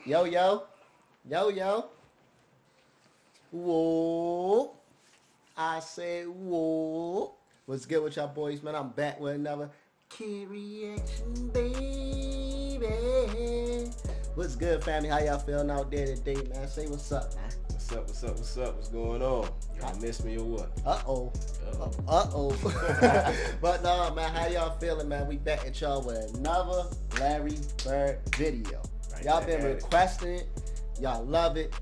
Yo, yo. Yo, yo. Whoa. I said, whoa. What's good with y'all boys, man? I'm back with another Kidd Reaction, baby. What's good, family? How y'all feeling out there today, man? Say what's up, man. What's up, what's up, what's up? What's going on? Y'all miss me or what? Uh-oh. But no, man, how y'all feeling, man? We back at y'all with another Larry Bird video. Y'all been requesting it. Y'all love it.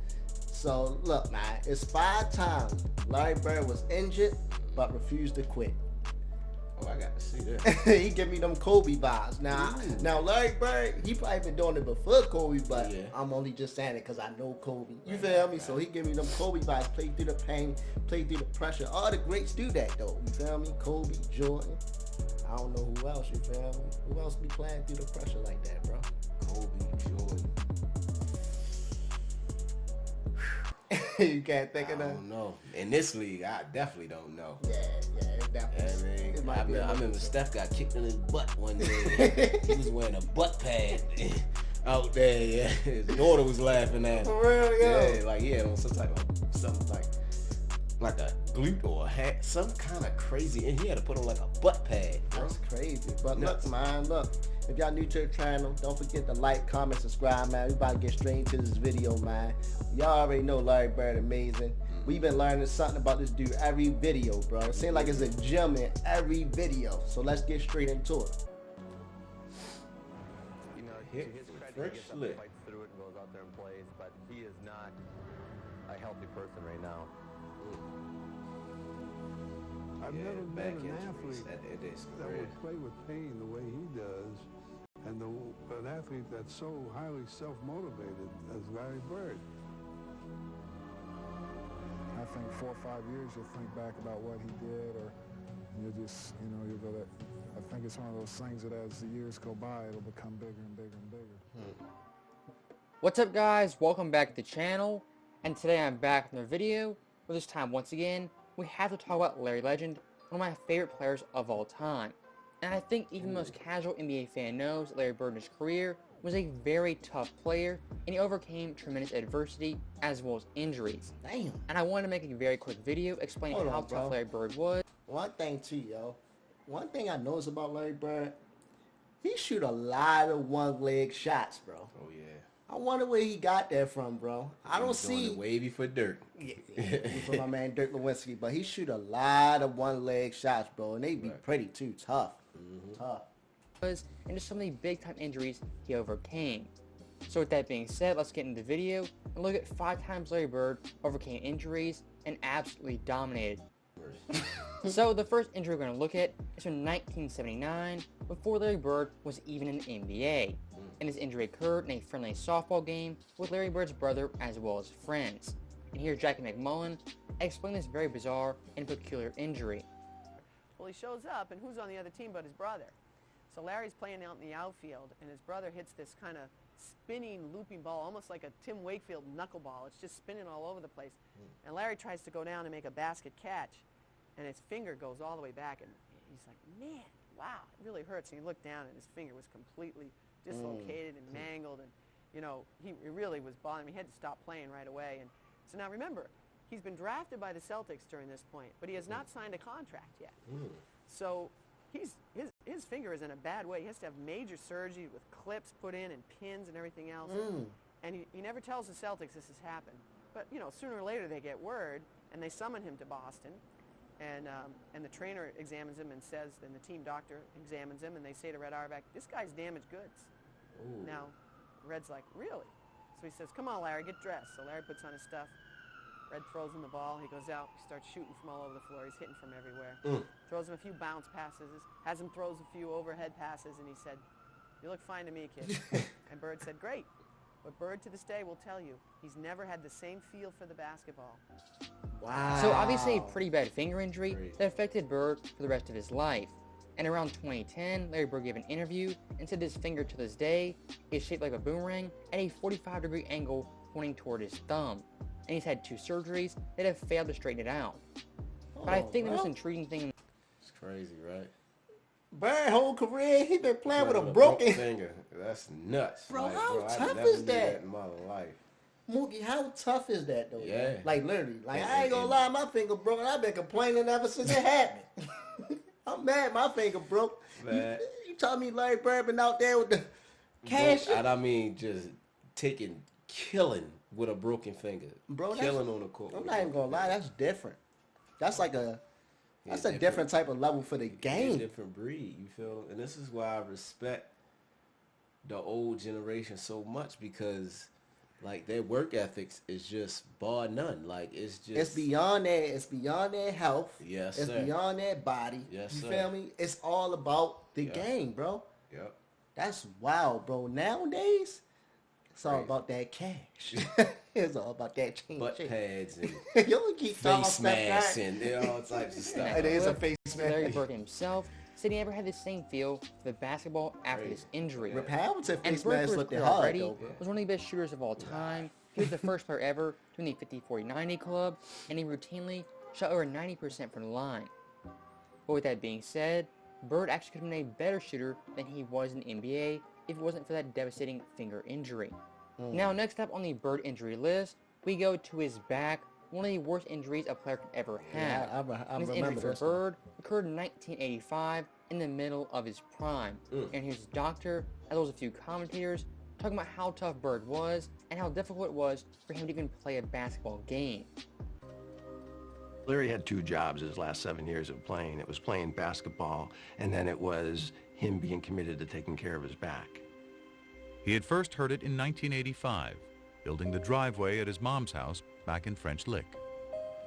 So, look, man, it's 5 times Larry Bird was injured but refused to quit. Oh, I got to see that. He give me them Kobe vibes. Now Larry Bird, he probably been doing it before Kobe, but yeah. I'm only just saying it because I know Kobe. You feel me? Right. So he give me them Kobe vibes. Play through the pain, play through the pressure. All the greats do that, though. You feel me? Kobe, Jordan. I don't know who else. You feel me? Who else be playing through the pressure like that, bro? Kobe, Jordan. You can't think of that? I don't know. In this league, I definitely don't know. Yeah, it definitely. I remember Steph got kicked in his butt one day. He was wearing a butt pad out there. Yeah, his daughter was laughing at him. For real, yeah, like on some type of something like a glute or a hat, some kind of crazy. And he had to put on like a butt pad. Bro. That's crazy. But look, man, look. If y'all new to the channel, don't forget to like, comment, subscribe, man. We about to get straight into this video, man. Y'all already know Larry Bird amazing. We've been learning something about this dude every video, bro. It seems like it's a gem in every video. So let's get straight into it. You know, to his credit, he gets up and fights through it and goes out there and plays, but he is not a healthy person right now. I've never been an athlete that would play with pain the way he does, and an athlete that's so highly self-motivated as Larry Bird. I think 4 or 5 years you'll think back about what he did, or you'll just, you'll go that. I think it's one of those things that as the years go by, it'll become bigger and bigger and bigger. What's up, guys? Welcome back to the channel, and today I'm back with another video. But this time, once again, we have to talk about Larry Legend, one of my favorite players of all time. And I think even the most casual NBA fan knows that Larry Bird in his career was a very tough player, and he overcame tremendous adversity as well as injuries. Damn. And I wanted to make a very quick video explaining how tough Larry Bird was. One thing too, yo. One thing I noticed about Larry Bird, he shoot a lot of one-leg shots, bro. Oh, yeah. I wonder where he got that from, bro. I don't see the wavy for Dirk. Yeah, for my man Dirk Lewinsky, but he shoot a lot of one-leg shots, bro, and they be pretty too tough. Tough. And just so many big-time injuries he overcame. So with that being said, let's get into the video and look at 5 times Larry Bird overcame injuries and absolutely dominated. So the first injury we're going to look at is from 1979, before Larry Bird was even in the NBA. And his injury occurred in a friendly softball game with Larry Bird's brother as well as friends. And here's Jackie McMullen explain this very bizarre and peculiar injury. Well, he shows up, and who's on the other team but his brother? So Larry's playing out in the outfield, and his brother hits this kind of spinning, looping ball, almost like a Tim Wakefield knuckleball. It's just spinning all over the place. And Larry tries to go down and make a basket catch, and his finger goes all the way back, and he's like, man, wow, it really hurts. And he looked down, and his finger was completely dislocated and mangled, and he really was bothering him. He had to stop playing right away. And so now remember, he's been drafted by the Celtics during this point, but he has not signed a contract yet. So his finger is in a bad way. He has to have major surgery with clips put in and pins and everything else. And he never tells the Celtics this has happened. But sooner or later they get word, and they summon him to Boston. And the trainer examines him and says, and the team doctor examines him, and they say to Red Auerbach, this guy's damaged goods. Ooh. Now, Red's like, really? So he says, come on, Larry, get dressed. So Larry puts on his stuff. Red throws him the ball. He goes out. He starts shooting from all over the floor. He's hitting from everywhere. Throws him a few bounce passes. Has him throws a few overhead passes. And he said, you look fine to me, kid. And Bird said, great. But Bird to this day will tell you, he's never had the same feel for the basketball. Wow. So obviously a pretty bad finger injury that affected Bird for the rest of his life. And around 2010, Larry Bird gave an interview and said his finger to this day is shaped like a boomerang at a 45-degree angle pointing toward his thumb. And he's had 2 surgeries that have failed to straighten it out. But I think the most intriguing thing... It's crazy, right? Bird whole career, he been playing with a broken finger. That's nuts. Bro, like, how bro, tough I never is knew that? in my life? Mookie, how tough is that though? Yeah. Man? Like literally, like And- I ain't gonna and- lie, my finger broke, and I've been complaining ever since it happened. I'm mad, my finger broke. Man. You told me Larry Bird been out there with the cash. And I mean, just killing with a broken finger. Bro, killing on the court. I'm not even gonna lie, that's different. That's like that's a different type of level for the It's a game. different breed, you feel? And this is why I respect the old generation so much, because like their work ethics is just bar none. Like it's just It's beyond that. It's beyond their health. Yes, It's sir. beyond their body. Yes, you sir. feel me? It's all about the Yeah. game, bro. Yep. That's wild, bro. Nowadays, it's all Crazy. about that cash. It's all about that change. Butt pads and You don't keep talking face stuff masks that. and all types of stuff. It is a Clip, face Larry mask. Bird himself said he never had the same feel for the basketball after this injury. Rip Hamilton And face Bird, mask for his looked career hard already, though. was one of the best shooters of all time. He was the first player ever to win the 50-40-90 club, and he routinely shot over 90% from the line. But with that being said, Bird actually could have been a better shooter than he was in the NBA if it wasn't for that devastating finger injury. Now, next up on the Bird injury list, we go to his back, one of the worst injuries a player could ever have. I And this remember injury for this one. Bird occurred in 1985 in the middle of his prime. And here's his doctor, as well as a few commentators, talking about how tough Bird was and how difficult it was for him to even play a basketball game. Larry had two jobs his last 7 years of playing. It was playing basketball, and then it was him being committed to taking care of his back. He had first heard it in 1985, building the driveway at his mom's house back in French Lick.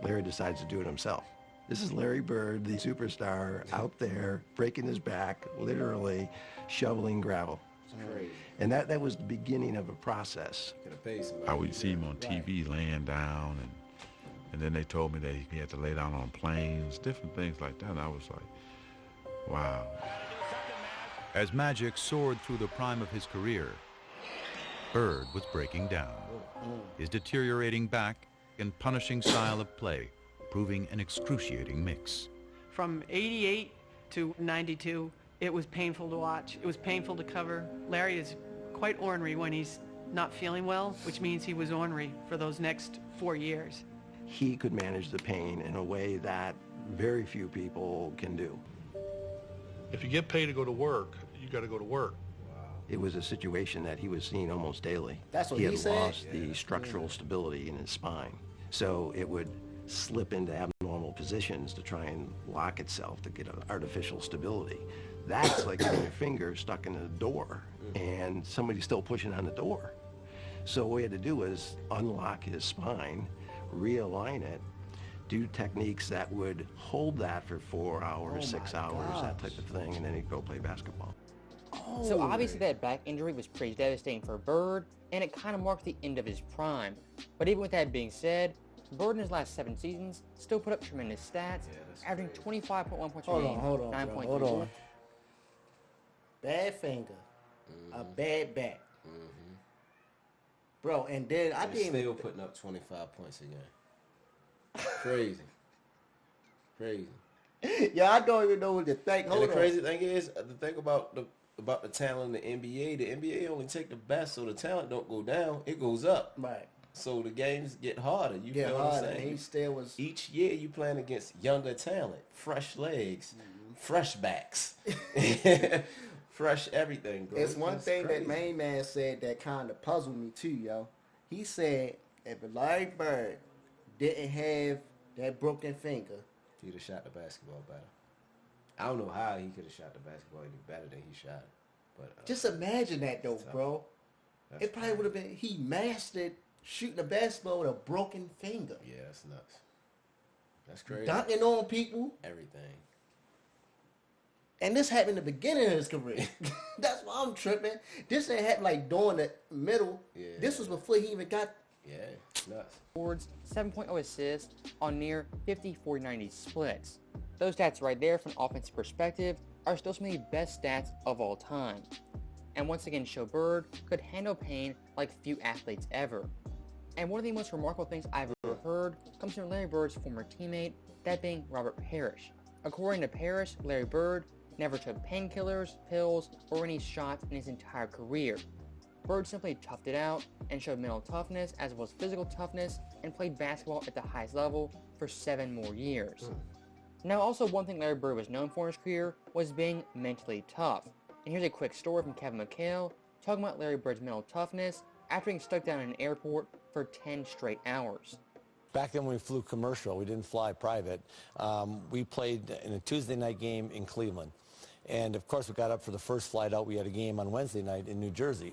Larry decides to do it himself. This is Larry Bird, the superstar, out there breaking his back, literally shoveling gravel. Crazy. And that was the beginning of a process. Could have paid somebody. I would see him on TV laying down, and then they told me that he had to lay down on planes, different things like that. And I was like, wow. As Magic soared through the prime of his career, Bird was breaking down. His deteriorating back and punishing style of play proving an excruciating mix. From 88 to 92, it was painful to watch. It was painful to cover. Larry is quite ornery when he's not feeling well, which means he was ornery for those next 4 years. He could manage the pain in a way that very few people can do. If you get paid to go to work, you got to go to work. It was a situation that he was seeing almost daily. That's what he he had said? lost the structural stability in his spine. So it would slip into abnormal positions to try and lock itself to get an artificial stability. That's like having your finger stuck in a door and somebody's still pushing on the door. So what we had to do was unlock his spine, realign it, do techniques that would hold that for 4 hours, 6 hours, that type of thing, and then he'd go play basketball. So obviously that back injury was pretty devastating for Bird, and it kind of marked the end of his prime. But even with that being said, Bird in his last 7 seasons still put up tremendous stats, averaging 25.1 points per game, Hold on, 9.3 bro, hold on. Bad finger, a bad back. Bro, and then I didn't Still even... putting up 25 points a game. Crazy. Crazy. Yeah, I don't even know what to think. And Hold the on. crazy thing is, the thing about the talent in the NBA only take the best, so the talent don't go down, it goes up. Right. So the games get harder. You Yeah, feel what I'm hard, and saying? he still was... Each year you playing against younger talent, fresh legs, fresh backs, fresh everything, bro. It's one That's thing crazy. that main man said that kind of puzzled me too, yo. He said if Larry Bird didn't have that broken finger, He'd have shot the basketball better. I don't know how he could have shot the basketball any better than he shot it. But just imagine that though, bro. that's It probably would have been, he mastered shooting the basketball with a broken finger. yeah, that's nuts. That's crazy. Dunking on people. Everything. And this happened in the beginning of his career. That's why I'm tripping. This ain't happen like during the middle. Yeah. This was before he even got... Yeah, nuts. boards, 7.0 assists on near 50-40-90 splits. Those stats right there from an offensive perspective are still some of the best stats of all time. And once again show Bird could handle pain like few athletes ever. And one of the most remarkable things I've ever heard comes from Larry Bird's former teammate, that being Robert Parrish. According to Parrish, Larry Bird never took painkillers, pills, or any shots in his entire career. Bird simply toughed it out and showed mental toughness as well as physical toughness and played basketball at the highest level for 7 more years. Now, also one thing Larry Bird was known for in his career was being mentally tough. And here's a quick story from Kevin McHale talking about Larry Bird's mental toughness after being stuck down in an airport for 10 straight hours. Back then when we flew commercial, we didn't fly private, we played in a Tuesday night game in Cleveland. And of course we got up for the first flight out. We had a game on Wednesday night in New Jersey.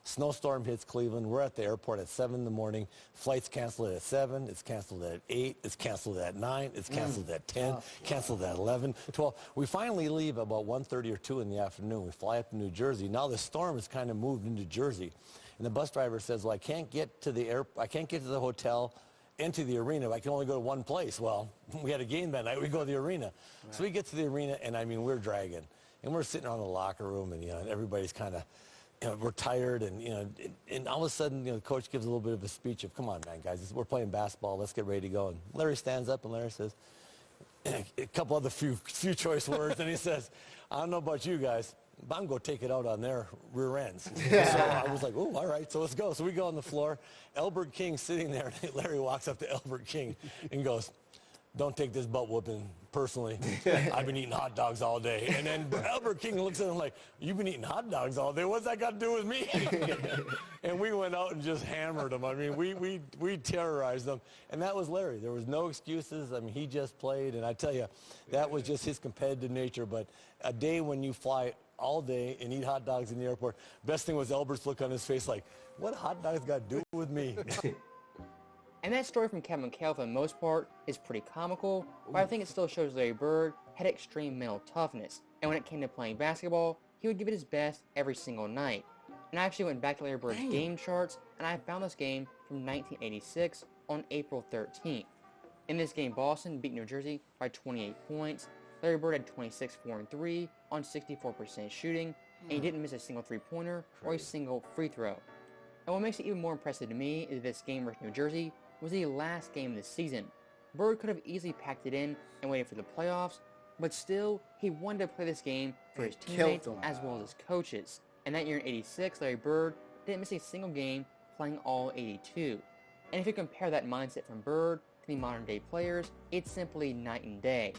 Snowstorm hits Cleveland. We're at the airport at 7 in the morning. Flight's canceled at 7. It's canceled at 8. It's canceled at 9. It's canceled at 10. Canceled at 11, 12. We finally leave about 1:30 or 2 in the afternoon. We fly up to New Jersey. Now the storm has kind of moved into Jersey. And the bus driver says, well, I can't get to the hotel into the arena. I can only go to one place. Well, we had a game that night. We go to the arena. Right. So we get to the arena, and I mean, we're dragging. And we're sitting around the locker room, and, and everybody's kind of, we're tired. And, and all of a sudden, the coach gives a little bit of a speech of, come on, man, guys, we're playing basketball. Let's get ready to go. And Larry stands up, and Larry says, a couple other few choice words, and he says, I don't know about you guys, but I'm going to take it out on their rear ends. So I was like, oh, all right, so let's go. So we go on the floor. Elbert King's sitting there, and Larry walks up to Elbert King and goes, don't take this butt whooping personally. I've been eating hot dogs all day. And then Albert King looks at him like, you've been eating hot dogs all day? What's that got to do with me? And we went out and just hammered him. I mean, we terrorized them. And that was Larry. There was no excuses. I mean, he just played. And I tell you, that was just his competitive nature. But a day when you fly all day and eat hot dogs in the airport, best thing was Albert's look on his face like, what hot dogs got to do with me? And that story from Kevin McHale, for the most part, is pretty comical, but I think it still shows Larry Bird had extreme mental toughness, and when it came to playing basketball, he would give it his best every single night. And I actually went back to Larry Bird's game charts, and I found this game from 1986 on April 13th. In this game, Boston beat New Jersey by 28 points. Larry Bird had 26, 4, and 3 on 64% shooting, and he didn't miss a single three-pointer or a single free throw. And what makes it even more impressive to me is this game versus New Jersey was the last game of the season. Bird could have easily packed it in and waited for the playoffs, but still, he wanted to play this game for his teammates as well as his coaches. And that year in '86, Larry Bird didn't miss a single game playing all 82. And if you compare that mindset from Bird to the modern day players, it's simply night and day.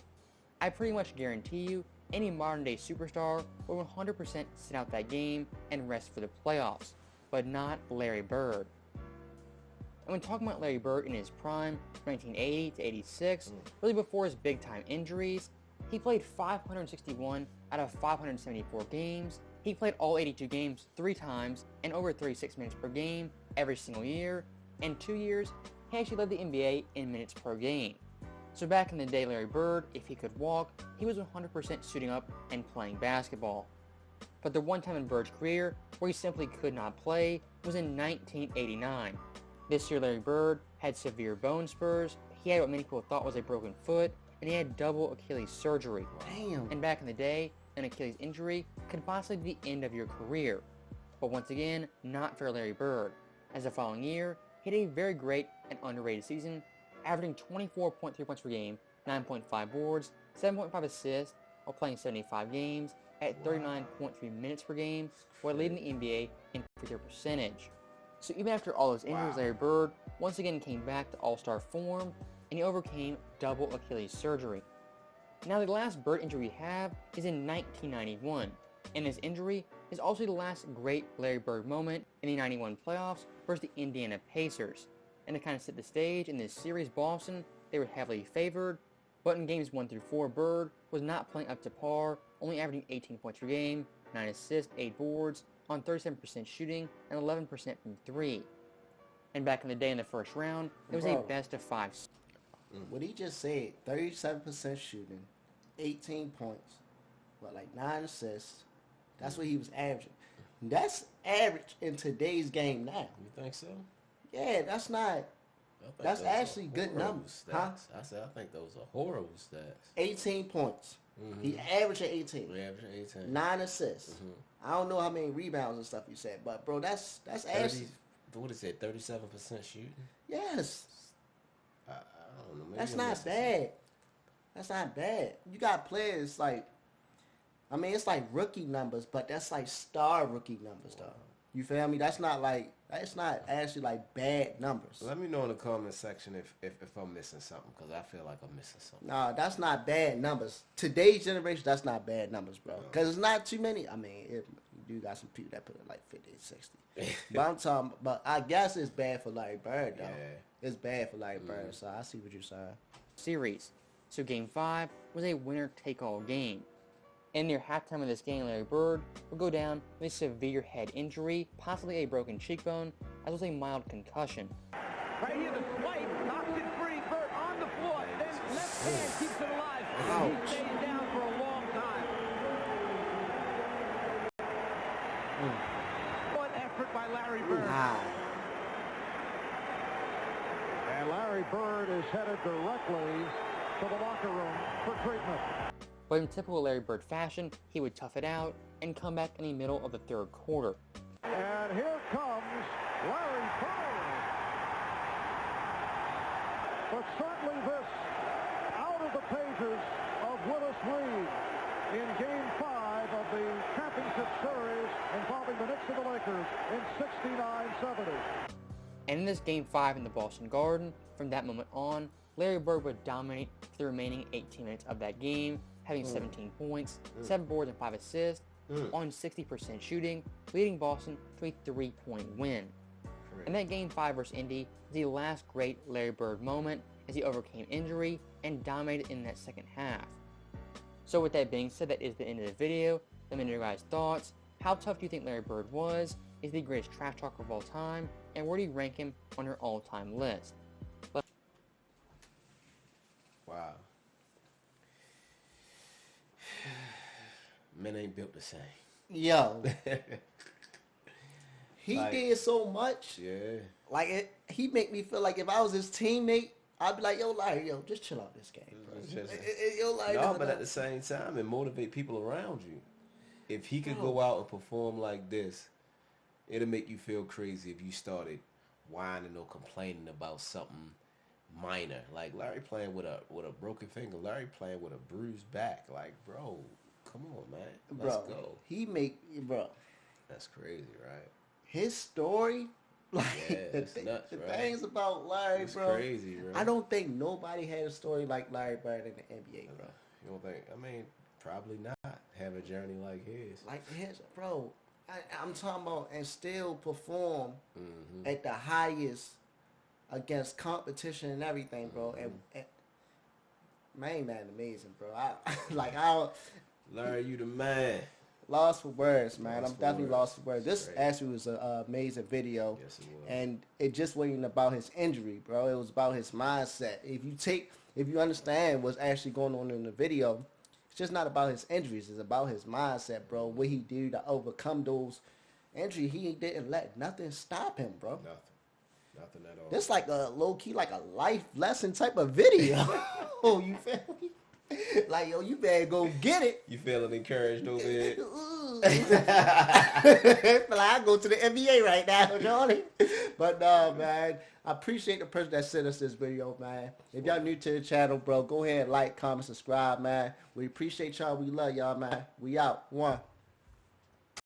I pretty much guarantee you, any modern day superstar will 100% sit out that game and rest for the playoffs, but not Larry Bird. And when talking about Larry Bird in his prime, 1980 to 86, really before his big-time injuries, he played 561 out of 574 games. He played all 82 games 3 times and over 36 minutes per game every single year. In 2 years, he actually led the NBA in minutes per game. So back in the day, Larry Bird, if he could walk, he was 100% suiting up and playing basketball. But the one time in Bird's career where he simply could not play was in 1989. This year, Larry Bird had severe bone spurs, he had what many people thought was a broken foot, and he had double Achilles surgery. Damn. And back in the day, an Achilles injury could possibly be the end of your career. But once again, not for Larry Bird, as the following year, he had a very great and underrated season, averaging 24.3 points per game, 9.5 boards, 7.5 assists, while playing 75 games at 39.3 minutes per game, while leading the NBA in free throw percentage. So even after all those injuries, Larry Bird once again came back to all-star form, and he overcame double Achilles surgery. Now the last Bird injury we have is in 1991, and this injury is also the last great Larry Bird moment in the 91 playoffs versus the Indiana Pacers. And to kind of set the stage, in this series, Boston, they were heavily favored, but in games 1 through 4, Bird was not playing up to par, only averaging 18 points per game, 9 assists, 8 boards, on 37% shooting and 11% from 3. And back in the day in the first round, it was a best of 5. What he just said, 37% shooting, 18 points, like 9 assists. That's what he was averaging. That's average in today's game now. You think so? Yeah, that's not. That's actually good numbers. Huh? I think those are horrible stats. 18 points. He averaged 18. He averaged 18. 9 assists. I don't know how many rebounds and stuff you said, but bro, that's actually. What is it? 37% shooting. Yes. I don't know. Maybe That's not bad. That's not bad. You got players like I mean, it's like rookie numbers, but that's like star rookie numbers, though. You feel me? That's not actually like bad numbers. Let me know in the comment section if I'm missing something, because I feel like I'm missing something. Nah, that's not bad numbers. Today's generation, that's not bad numbers, bro. Because it's not too many. I mean, you do got some people that put it like 50, 60. But I guess it's bad for Larry Bird, though. Yeah. It's bad for Larry Bird, so I see what you're saying. Series. So Game 5 was a winner-take-all game. And near halftime of this game, Larry Bird would go down with a severe head injury, possibly a broken cheekbone, as well as a mild concussion. Right here, the swipe knocks it free. Bird on the floor, then left hand keeps it alive. Ouch. He stays down for a long time. What effort by Larry Bird. And Larry Bird is headed directly to the locker room for treatment. But in typical Larry Bird fashion, he would tough it out and come back in the middle of the third quarter. And here comes Larry Bird. But certainly this out of the pages of Willis Reed in Game 5 of the championship series involving the Knicks and the Lakers in 69-70. And in this Game 5 in the Boston Garden, from that moment on, Larry Bird would dominate for the remaining 18 minutes of that game, having 17 points, 7 boards, and 5 assists on 60% shooting, leading Boston to a 3-point win. And that Game 5 versus Indy is the last great Larry Bird moment as he overcame injury and dominated in that second half. So with that being said, that is the end of the video. Let me know your guys' thoughts. How tough do you think Larry Bird was? Is he the greatest trash talker of all time? And where do you rank him on your all-time list? Wow. Men ain't built the same. Yo. He did so much. Yeah. Like, he make me feel like if I was his teammate, I'd be like, yo, Larry, yo, just chill out this game, bro. Yo, Larry, no, but at the same time, it motivate people around you. If he could go out and perform like this, it'll make you feel crazy if you started whining or complaining about something minor. Like Larry playing with a broken finger, Larry playing with a bruised back. Like, bro, come on, man. Let's go. Bro. That's crazy, right? His story, like, it's nuts, the right? things about Larry, it's bro. Crazy, bro. I don't think nobody had a story like Larry Bird in the NBA, bro. You don't think? I mean, probably not have a journey like his. Like his, bro. I'm talking about, and still perform at the highest against competition and everything, bro. And man, amazing, bro. Larry, you the man. Lost for words, man. I'm definitely lost for words. This actually was an amazing video. Yes, it was. And it just wasn't about his injury, bro. It was about his mindset. If you understand what's actually going on in the video, it's just not about his injuries. It's about his mindset, bro. What he did to overcome those injuries. He didn't let nothing stop him, bro. Nothing at all. This like a low-key, like a life lesson type of video. You feel me? Like, yo, you better go get it. You feeling encouraged over here? I feel like I go to the NBA right now, Johnny. But no, man, I appreciate the person that sent us this video, man. If y'all new to the channel, bro, go ahead, like, comment, subscribe, man. We appreciate y'all. We love y'all, man. We out. One.